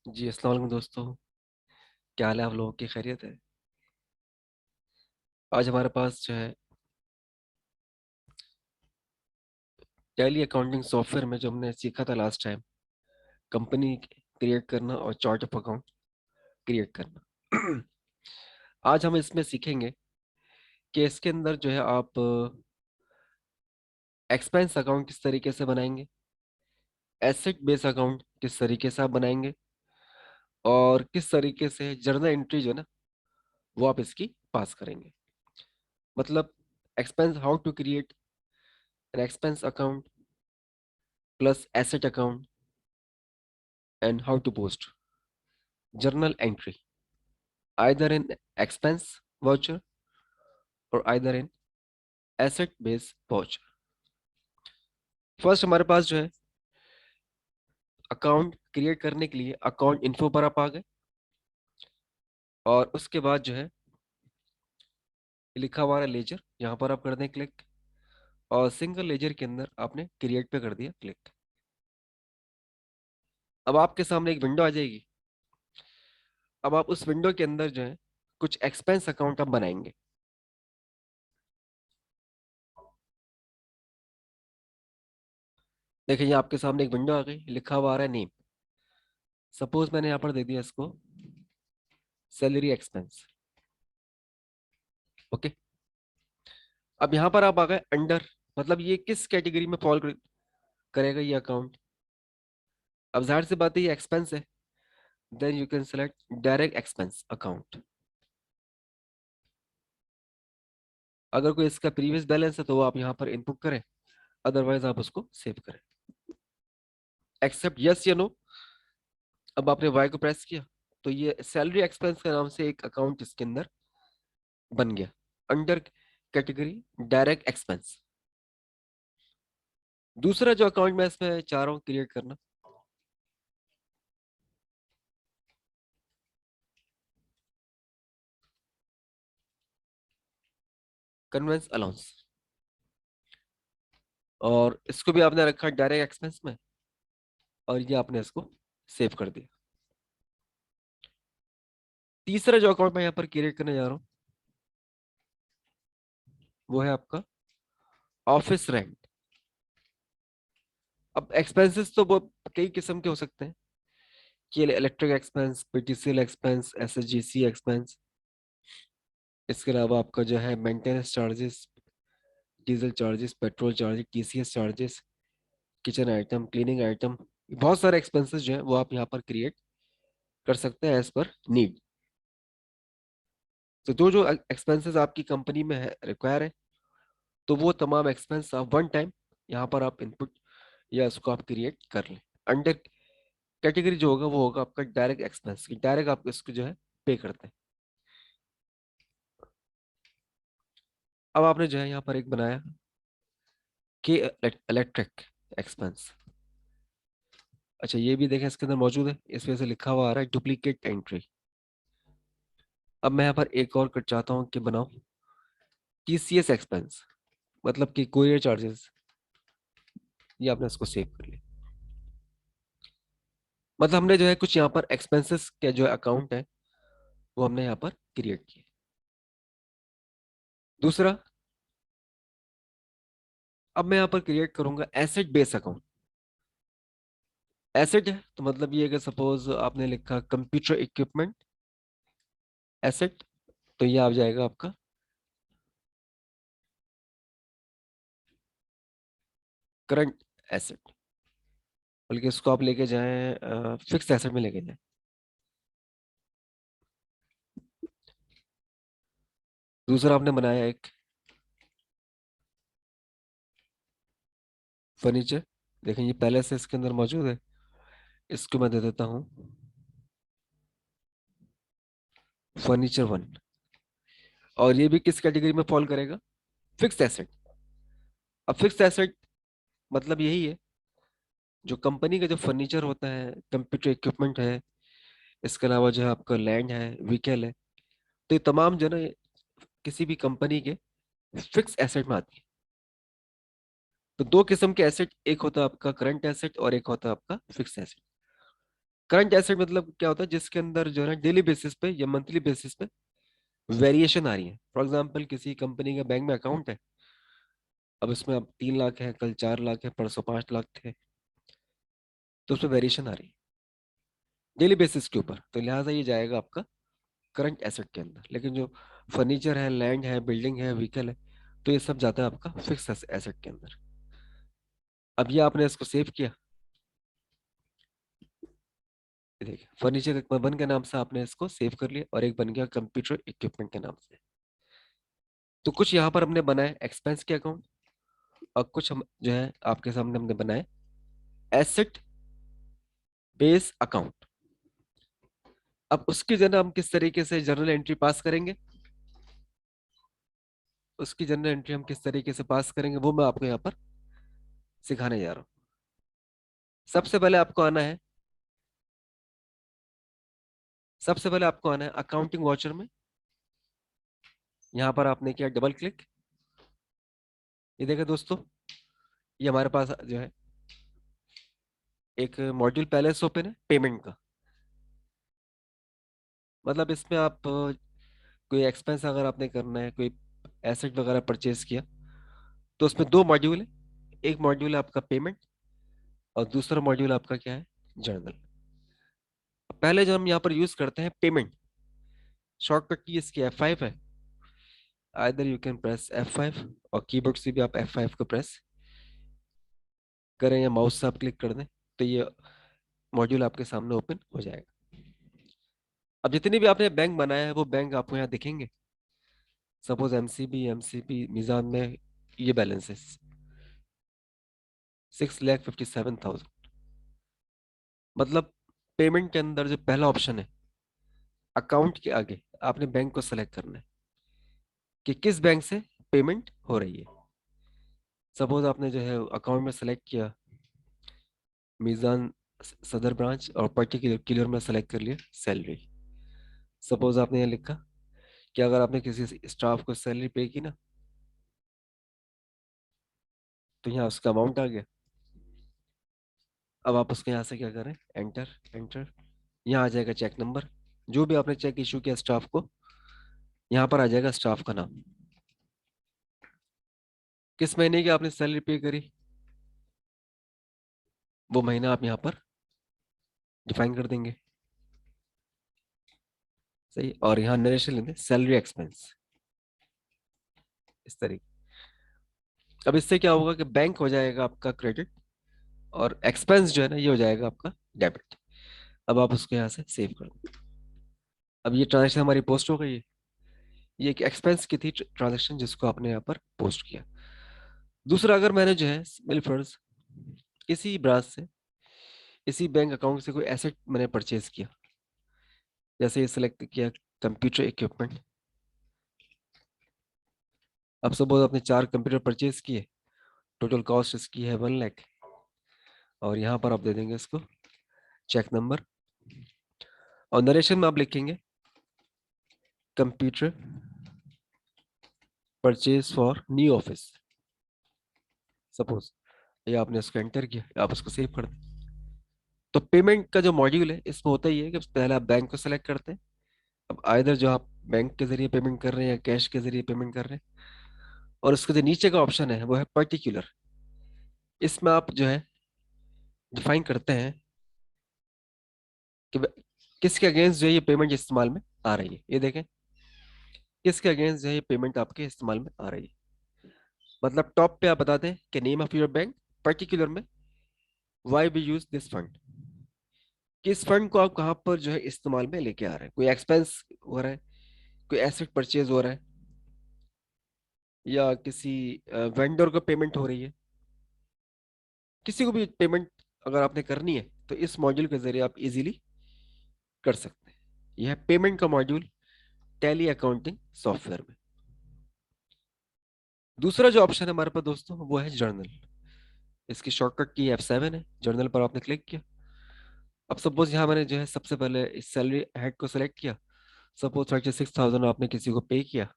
जी अस्सलाम वालेकुम दोस्तों। क्या हाल है आप लोगों की? खैरियत है? आज हमारे पास जो है टैली अकाउंटिंग सॉफ्टवेयर में जो हमने सीखा था लास्ट टाइम, कंपनी क्रिएट करना और चार्ट ऑफ अकाउंट क्रिएट करना। आज हम इसमें सीखेंगे कि इसके अंदर जो है आप एक्सपेंस अकाउंट किस तरीके से बनाएंगे, एसेट बेस अकाउंट किस तरीके से आप बनाएंगे, और किस तरीके से जर्नल एंट्री जो है ना वो आप इसकी पास करेंगे। मतलब expense, how to create an expense account plus asset account and how to post journal entry either in expense voucher or either in asset based voucher। First हमारे पास जो है अकाउंट क्रिएट करने के लिए अकाउंट इन्फो पर आप आ गए, और उसके बाद जो है लिखा हुआ है लेजर, यहाँ पर आप कर दें क्लिक, और सिंगल लेजर के अंदर आपने क्रिएट पे कर दिया क्लिक। अब आपके सामने एक विंडो आ जाएगी। अब आप उस विंडो के अंदर जो है कुछ एक्सपेंस अकाउंट आप बनाएंगे। देखिए ये आपके सामने एक विंडो आ गई, लिखा हुआ आ रहा है नेम। सपोज मैंने यहाँ पर दे दिया इसको सैलरी एक्सपेंस। ओके, अब यहाँ पर आप आ गए अंडर, मतलब ये किस कैटेगरी में फॉल करेगा ये अकाउंट। अब जाहिर सी बात है ये एक्सपेंस है, then you can select direct expense account. अगर कोई इसका प्रीवियस बैलेंस है तो वो आप यहाँ पर इनपुट करें, अदरवाइज आप उसको सेव करें। एक्सेप्ट यस या नो। अब आपने वाई को प्रेस किया तो ये सैलरी एक्सपेंस के नाम से एक अकाउंट इसके अंदर बन गया अंडर कैटेगरी डायरेक्ट एक्सपेंस। दूसरा जो अकाउंट मैं इसमें चाह रहा हूँ क्रिएट करना, कन्वेंस अलाउंस, और इसको भी आपने रखा डायरेक्ट एक्सपेंस में, और ये आपने इसको सेव कर दिया। तीसरा जो अकाउंट मैं यहाँ पर क्रिएट करने जा रहा हूँ वो है आपका ऑफिस रेंट। अब एक्सपेंसेस तो बहुत कई किस्म के हो सकते हैं कि electric expense, PTCL expense, SHGC expense. इसके अलावा आपका जो है maintenance charges, diesel charges, petrol charges, TCS charges, kitchen item, cleaning item, बहुत सारे एक्सपेंसेस जो है वो आप यहाँ पर क्रिएट कर सकते हैं एज पर नीड। तो दो जो एक्सपेंसेस आपकी कंपनी में है रिक्वायर है, तो वो तमाम एक्सपेंस आप वन टाइम यहाँ पर आप इनपुट या उसको आप क्रिएट कर लें। अंडर कैटेगरी जो होगा वो होगा आपका डायरेक्ट एक्सपेंस, डायरेक्ट आप इसको जो है पे करते हैं। अब आपने जो है यहाँ पर एक बनाया कि इलेक्ट्रिक एक्सपेंस। अच्छा ये भी देखें इसके अंदर मौजूद है, इस वजह से लिखा हुआ आ रहा है डुप्लीकेट एंट्री। अब मैं यहाँ पर एक और कर चाहता हूँ कि बनाओ टीसीएस एक्सपेंस, मतलब कि कोरियर चार्जेस। ये आपने इसको सेव कर लिया। मतलब हमने जो है कुछ यहाँ पर एक्सपेंसेस के जो अकाउंट है वो हमने यहाँ पर क्रिएट किए। दूसरा, अब मैं यहाँ पर क्रिएट करूंगा एसेट बेस अकाउंट। एसेट है तो मतलब ये कि सपोज आपने लिखा कंप्यूटर इक्विपमेंट एसेट, तो ये आ जाएगा आपका करंट एसेट। बल्कि इसको आप लेके जाएं फिक्स एसेट में लेके जाएं। दूसरा आपने बनाया एक फर्नीचर। देखें ये पहले से इसके अंदर मौजूद है, इसको मैं दे देता हूँ फर्नीचर वन, और ये भी किस कैटेगरी में फॉल करेगा? Fix asset. अब फिक्स एसेट मतलब यही है जो कंपनी का जो फर्नीचर होता है, कंप्यूटर इक्विपमेंट है, इसके अलावा जो है आपका लैंड है, व्हीकल है, तो ये तमाम जो है ना किसी भी कंपनी के फिक्स एसेट में आती है। तो दो किस्म के एसेट, एक होता है आपका करंट एसेट और एक होता है आपका फिक्स एसेट। करंट एसेट मतलब क्या होता है, जिसके अंदर जो है ना डेली बेसिस पे या मंथली बेसिस पे वेरिएशन आ रही है। फॉर एग्जांपल किसी कंपनी का बैंक में अकाउंट है, अब इसमें अब 3 लाख है, कल 4 लाख है, परसों 5 लाख थे, तो उसमें वेरिएशन आ रही है डेली बेसिस के ऊपर, तो लिहाजा ये जाएगा आपका करंट एसेट के अंदर। लेकिन जो फर्नीचर है, लैंड है, बिल्डिंग है, व्हीकल है, तो ये सब जाता है आपका फिक्स एसेट के अंदर। अब ये आपने इसको सेव किया, ये देखिए फर्नीचर एक वन के नाम से आपने इसको सेव कर लिया, और एक बन गया कंप्यूटर इक्विपमेंट के नाम से। तो कुछ यहाँ पर हमने बनाए एक्सपेंस के अकाउंट, और कुछ हम जो है आपके सामने हमने बनाए एसेट बेस अकाउंट। अब उसकी जो है ना हम किस तरीके से जर्नल एंट्री पास करेंगे, उसकी जर्नल एंट्री हम किस तरीके से पास करेंगे वो मैं आपको यहाँ पर सिखाने जा रहा हूँ। सबसे पहले आपको आना है, सबसे पहले आपको आना है अकाउंटिंग वाचर में। यहाँ पर आपने किया डबल क्लिक, ये देखिए दोस्तों, ये हमारे पास जो है एक मॉड्यूल पहले से ओपन है पेमेंट का। मतलब इसमें आप कोई एक्सपेंस अगर आपने करना है, कोई एसेट वगैरह परचेज किया, तो उसमें दो मॉड्यूल है। एक मॉड्यूल है आपका पेमेंट, और दूसरा मॉड्यूल आपका क्या है, जर्नल। पहले जो हम यहाँ पर यूज करते हैं पेमेंट, शॉर्टकट की इसकी F5 है। Either you can press F5, और कीबोर्ड से भी आप F5 को प्रेस करें या माउस से आप क्लिक कर दें, तो ये मॉड्यूल आपके सामने ओपन हो जाएगा। अब जितने भी आपने बैंक बनाया है वो बैंक आपको यहाँ दिखेंगे। सपोज एमसीबी मिजान में ये बैलेंस है 6,57,000। मतलब पेमेंट के अंदर जो पहला ऑप्शन है अकाउंट के आगे, आपने बैंक को सेलेक्ट करना है कि किस बैंक से पेमेंट हो रही है। सपोज आपने जो है अकाउंट में सेलेक्ट किया मीज़ान सदर ब्रांच, और पर्टिकुलर क्लियर में सेलेक्ट कर लिया सैलरी। सपोज आपने यहाँ लिखा कि अगर आपने किसी स्टाफ को सैलरी पे की ना, तो यहाँ उसका अमाउंट आ गया। अब आप उसको यहाँ से क्या करें, एंटर एंटर, यहाँ आ जाएगा चेक नंबर, जो भी आपने चेक इशू किया स्टाफ को, यहाँ पर आ जाएगा स्टाफ का नाम, किस महीने की आपने सैलरी पे करी, वो महीना आप यहाँ पर डिफाइन कर देंगे। सही, और यहाँ नरेशन लेंगे सैलरी एक्सपेंस, इस तरीके। अब इससे क्या होगा कि बैंक हो जाएगा आपका क्रेडिट, और एक्सपेंस जो है ना ये हो जाएगा आपका डेबिट। अब आप उसको यहाँ से सेव कर दो। अब ये ट्रांजेक्शन हमारी पोस्ट हो गई है, ये एक एक्सपेंस की थी ट्रांजेक्शन जिसको आपने यहाँ पर पोस्ट किया। दूसरा, अगर मैंने जो है मिलफर्ज इसी ब्रांच से, इसी बैंक अकाउंट से कोई एसेट मैंने परचेज किया, जैसे ये सिलेक्ट किया कंप्यूटर इक्विपमेंट। अब सपोज आपने 4 कंप्यूटर परचेज किए, टोटल कॉस्ट इसकी है 1 लाख, और यहाँ पर आप दे देंगे इसको चेक नंबर, और नरेशन में आप लिखेंगे computer purchase for new office. Suppose ये आपने इसको एंटर किया, आप उसको सेव कर दें। तो पेमेंट का जो मॉड्यूल है इसमें होता ही है कि पहले आप बैंक को सेलेक्ट करते हैं। अब आइदर जो आप बैंक के जरिए पेमेंट कर रहे हैं या कैश के जरिए पेमेंट कर रहे हैं, और उसके जो नीचे का ऑप्शन है वो है पर्टिकुलर। इसमें आप जो है डिफाइन करते हैं कि किसके अगेंस्ट जो है ये पेमेंट इस्तेमाल में आ रही है। ये देखें किसके अगेंस्ट जो है ये पेमेंट आपके इस्तेमाल में आ रही है। मतलब टॉप पे आप बता दें कि name of your bank, particular में why we use this fund, किस फंड को आप कहाँ पर जो है इस्तेमाल में लेके आ रहे हैं। कोई एक्सपेंस हो रहा है, कोई एसेट परचेज हो रहा है, या किसी वेंडर को पेमेंट हो रही है, किसी को भी पेमेंट अगर आपने करनी है तो इस मॉड्यूल के जरिए आप इजीली कर सकते हैं। यह है पेमेंट का मॉड्यूल टैली अकाउंटिंग सॉफ्टवेयर में। दूसरा जो ऑप्शन है हमारे पास दोस्तों वो है जर्नल। इसकी शॉर्टकट की F7 है, जर्नल पर आपने क्लिक किया। अब सपोज यहाँ मैंने जो है सबसे पहले इस सैलरी हेड को सेलेक्ट किया, सपोज 36,000 आपने किसी को पे किया।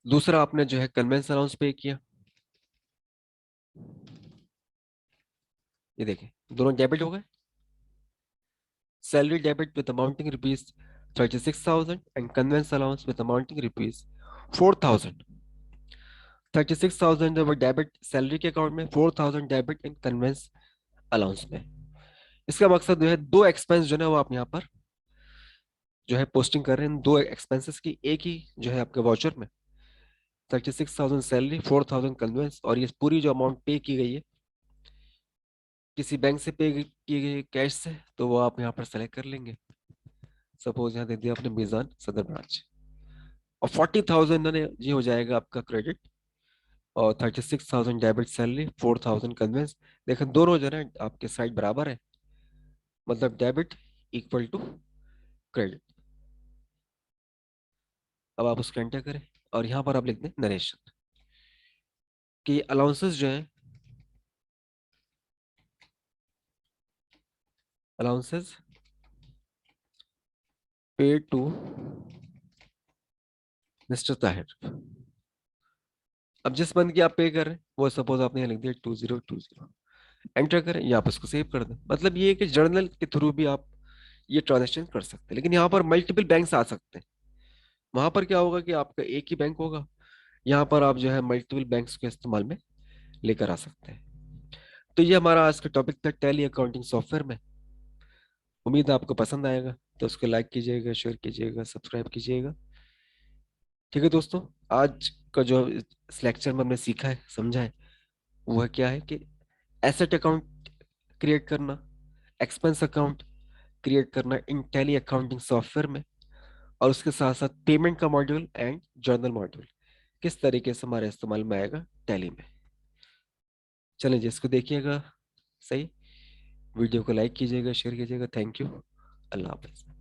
दूसरा आपने जो है कन्वेंस अलाउंस पे किया। ये देखें, दोनों डेबिट हो गए। Salary debit with amounting rupees 36,000 and convince allowance with amounting rupees 4,000। 36,000 वो डेबिट सैलरी के अकाउंट में, 4,000 डेबिट इन कन्वेंस अलाउंस में। इसका मकसद जो है, दो एक्सपेंस जो है वो आप यहाँ पर जो है पोस्टिंग कर रहे हैं, दो एक्सपेंसेस की। एक ही जो है आपके वाउचर में 36,000 सैलरी, 4,000 कन्वेंस, और ये पूरी जो अमाउंट पे की गई है किसी बैंक से पे की गई कैश से, तो वो आप यहाँ पर सेलेक्ट कर लेंगे। सपोज यहाँ दे दिया आपने मीजान सदर ब्रांच, और 40,000 ने ये हो जाएगा आपका क्रेडिट, और 36,000 डेबिट सैलरी, 4,000 कन्वेंस। देखें दोनों जो है आपके साइड बराबर है, मतलब डेबिट इक्वल टू क्रेडिट। अब आप उसको एंटर करें, और यहाँ पर आप लिख दें नरेशन, कि अलाउंसेस जो है, अलाउंसेस पे टू मिस्टर ताहिर। अब जिस बंद की आप पे कर रहे हैं, वो सपोज आपने यहाँ लिख दिया 2020, एंटर करें या आप उसको सेव कर दें। मतलब ये है कि जर्नल के थ्रू भी आप ये ट्रांजेक्शन कर सकते हैं। लेकिन यहाँ पर मल्टीपल बैंक्स आ सकते हैं। वहां पर क्या होगा कि आपका एक ही बैंक होगा, यहाँ पर आप जो है मल्टीपल बैंक्स के इस्तेमाल में लेकर आ सकते हैं। तो ये हमारा आज का टॉपिक था, टैली अकाउंटिंग सॉफ्टवेयर में। उम्मीद है आपको पसंद आएगा, तो उसको लाइक कीजिएगा, शेयर कीजिएगा, सब्सक्राइब कीजिएगा। ठीक है दोस्तों, आज का जो इस लेक्चर में हमने सीखा है, समझा है, वह क्या है कि एसेट अकाउंट क्रिएट करना, एक्सपेंस अकाउंट क्रिएट करना इन टैली अकाउंटिंग सॉफ्टवेयर में, और उसके साथ साथ पेमेंट का मॉड्यूल एंड जर्नल मॉड्यूल किस तरीके से हमारे इस्तेमाल में आएगा टैली में। चलें जी, इसको देखिएगा। सही, वीडियो को लाइक कीजिएगा, शेयर कीजिएगा। Thank you. अल्लाह हाफिज़।